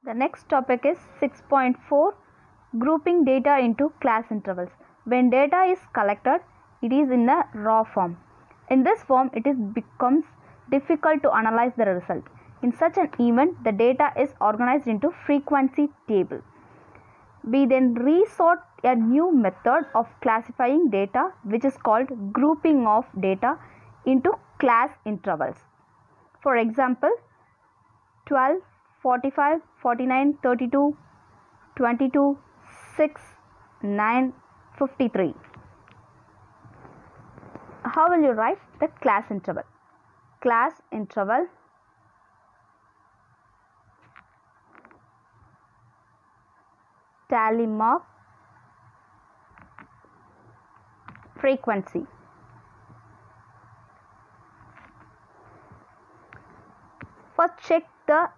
The next topic is 6.4 grouping data into class intervals. When data is collected, it is in a raw form. In this form, it becomes difficult to analyze the result. In such an event, the data is organized into frequency table. We then resort a new method of classifying data, which is called grouping of data into class intervals. For example, 12, 45, 49, 32, 22, 6, 9, 53. How will you write the class interval? Class interval tally mark frequency. First check the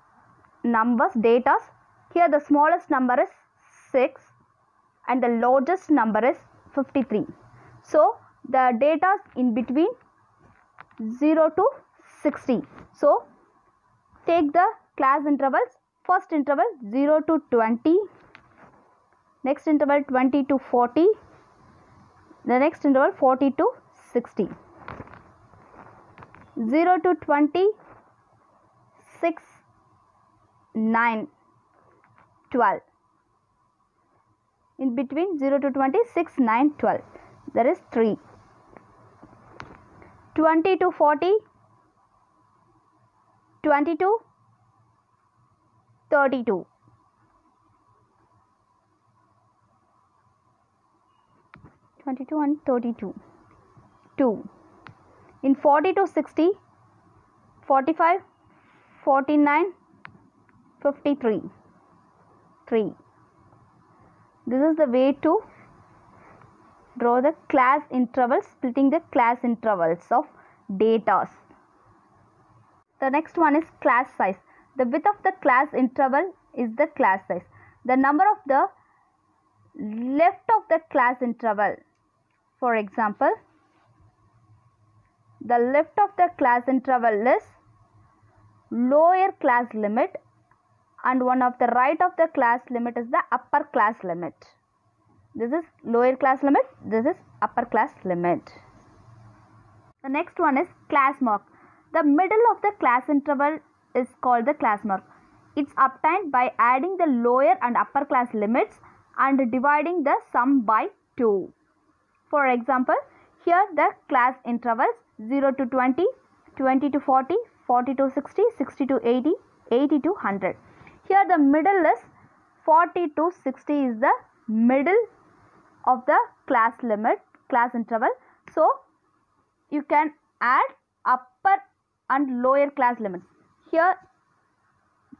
numbers, data. Here the smallest number is 6 and the largest number is 53. So the data in between 0 to 60. So take the class intervals. First interval 0 to 20. Next interval 20 to 40. The next interval 40 to 60. 0 to 20, 6, 9, 12. In between 0 to 20, 6, 9, 12. There is 3. 20 to 40, 22, 32. 22 and 32. 2. In 40 to 60, 45, 49, 53. 3. This is the way to draw the class intervals, splitting the class intervals of data. The next one is class size. The width of the class interval is the class size. The number of the left of the class interval. For example, the left of the class interval is lower class limit and one of the right of the class limit is the upper class limit. This is lower class limit, this is upper class limit. The next one is class mark. The middle of the class interval is called the class mark. It's obtained by adding the lower and upper class limits and dividing the sum by 2. For example, here the class intervals 0 to 20, 20 to 40, 40 to 60, 60 to 80, 80 to 100. Here the middle is 40 to 60 is the middle of the class limit, class interval. So, you can add upper and lower class limits. Here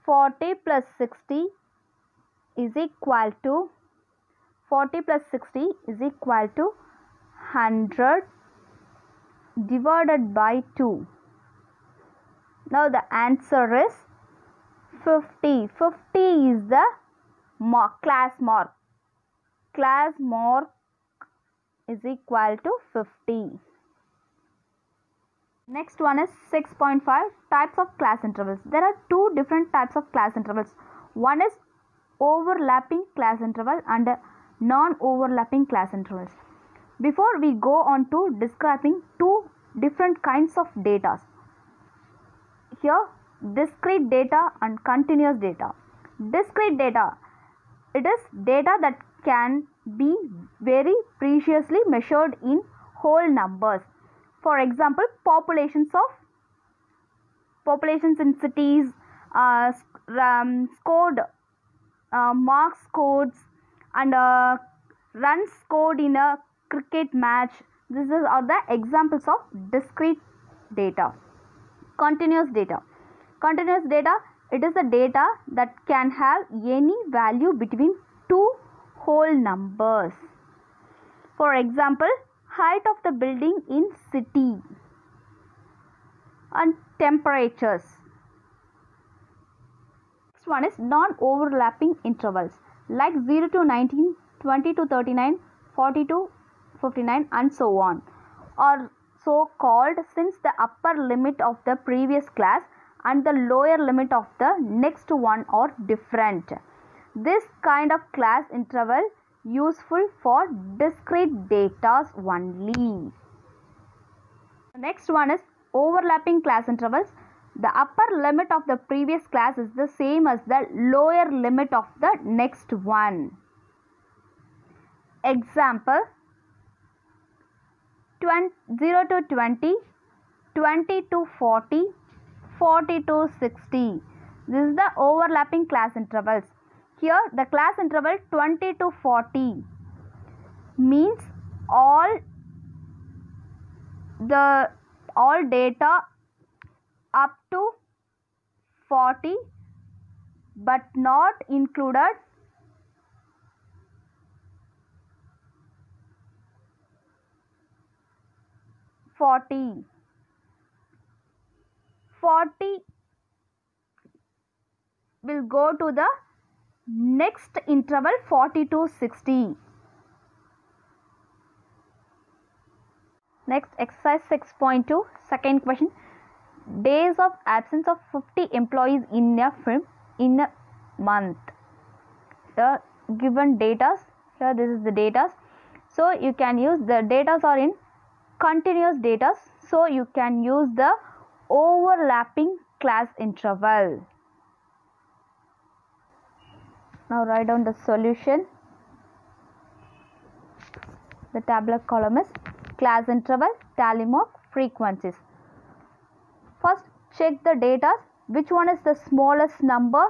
40 plus 60 is equal to 40 plus 60 is equal to 100 divided by 2. Now the answer is 50. 50 is the class mark. Class mark is equal to 50. Next one is 6.5 types of class intervals. There are two different types of class intervals. One is overlapping class interval and non-overlapping class intervals. Before we go on to describing two different kinds of data. Here discrete data and continuous data. Discrete data, it is data that can be very preciously measured in whole numbers. For example, populations in cities, scored marks scored and runs scored in a cricket match. These are the examples of discrete data. Continuous data. Continuous data, it is the data that can have any value between two whole numbers. For example, height of the building in city and temperatures. Next one is non-overlapping intervals like 0 to 19, 20 to 39, 40 to 59 and so on are so called since the upper limit of the previous class and the lower limit of the next one are different. This kind of class interval useful for discrete data only. The next one is overlapping class intervals. The upper limit of the previous class is the same as the lower limit of the next one. Example, 0 to 20, 20 to 40, 40 to 60. This is the overlapping class intervals. Here the class interval 20 to 40 means all data up to 40 but not included 40. 40 will go to the next interval 40 to 60. Next, exercise 6.2, second question. Days of absence of 50 employees in a firm in a month. The given data, here this is the data. So you can use the data are in continuous data. So you can use the overlapping class interval. Now write down the solution. The tabular column is class interval, tally mark, frequencies. First check the data. Which one is the smallest number?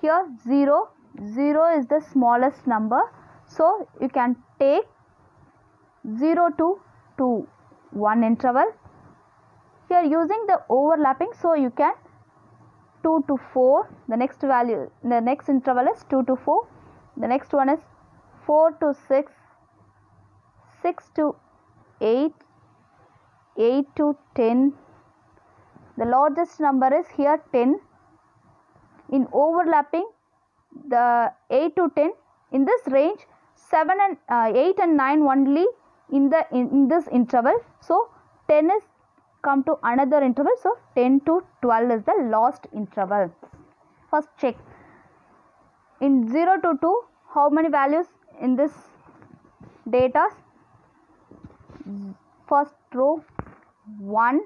Here 0. 0 is the smallest number. So you can take 0 to 2, one interval. Here using the overlapping, so you can 2 to 4. The next value, the next interval is 2 to 4. The next one is 4 to 6, 6 to 8, 8 to 10. The largest number is here 10. In overlapping, the 8 to 10, in this range 7 and 8 and 9 only in this interval. So 10 is come to another interval. So 10 to 12 is the last interval. First check. In 0 to 2, how many values in this data? First row 1,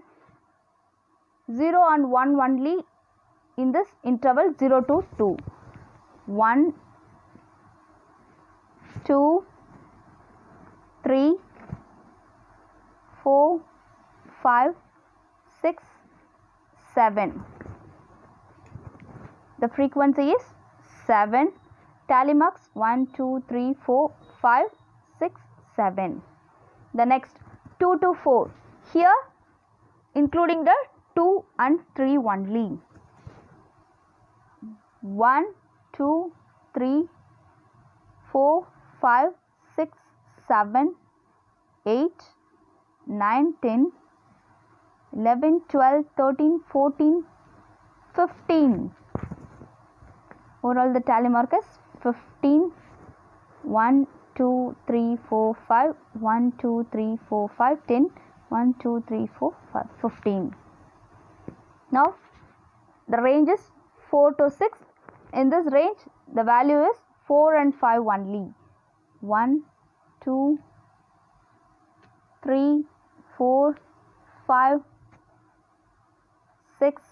0 and 1 only in this interval 0 to 2. 1, 2, 3, 4, 5, 6, 7. The frequency is 7. Tally marks 1, 2, 3, 4, 5, 6, 7. The next 2 to 4. Here including the 2 and 3 only. 1, 2, 3, 4, 5, 6, 7, 8, 9, 10, 11, 12, 13, 14, 15. Overall the tally mark is 15. 1, 2, 3, 4, 5, 1, 2, 3, 4, 5, 10, 1, 2, 3, 4, 5, 15. Now the range is 4 to 6. In this range the value is 4 and 5 only. 1, 2, 3, 4, 5, 6,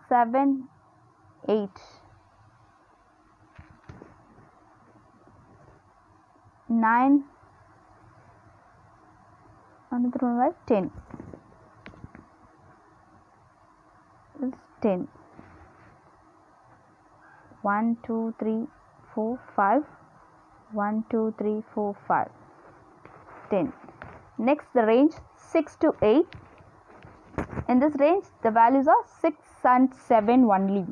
7, 8. 9, another one was 10. This is 10. 1, 2, 3, 4, 5. 1, 2, 3, 4, 5. 10. Next the range 6 to 8. In this range the values are 6 and 7 only.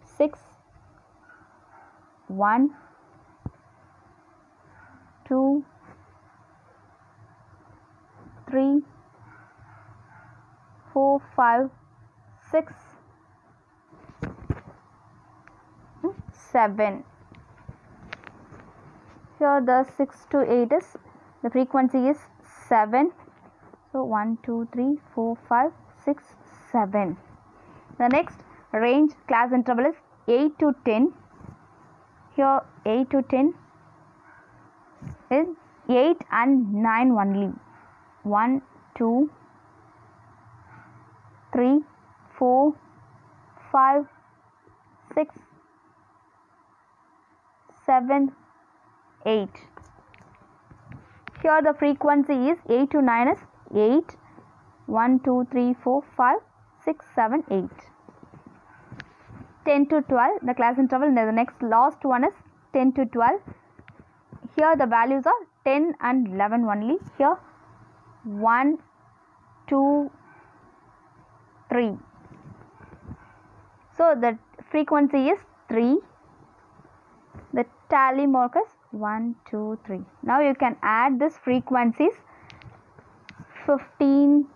6, 1, 2, 3, 4, 5, 6, 7. Here the 6 to 8 is, the frequency is 7. So 1, 2, 3, 4, 5, 6, 7. The next range class interval is 8 to 10. Here 8 to 10 is 8 and 9 only. 1, 2, 3, 4, 5, 6, 7, 8. Here the frequency is 8 to 9 is 8. 1, 2, 3, 4, 5, 6, 7, 8. 10 to 12, the class interval, the next last one is 10 to 12. Here the values are 10 and 11 only. Here 1, 2, 3. So the frequency is 3. The tally mark is 1, 2, 3. Now you can add these frequencies. 7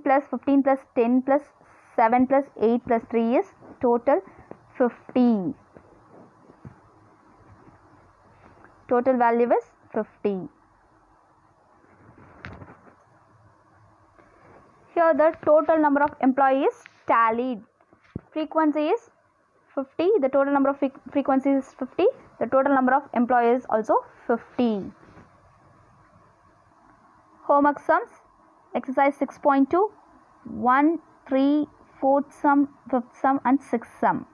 plus 15 plus 10 plus 7 plus 8 plus 3 is total 50. Total value is 50. Here the total number of employees tallied. Frequency is 50. The total number of frequencies is 50. The total number of employees also 50. Homework sums. Exercise 6.2. 1, 3, 4th sum, 5th sum and 6th sum.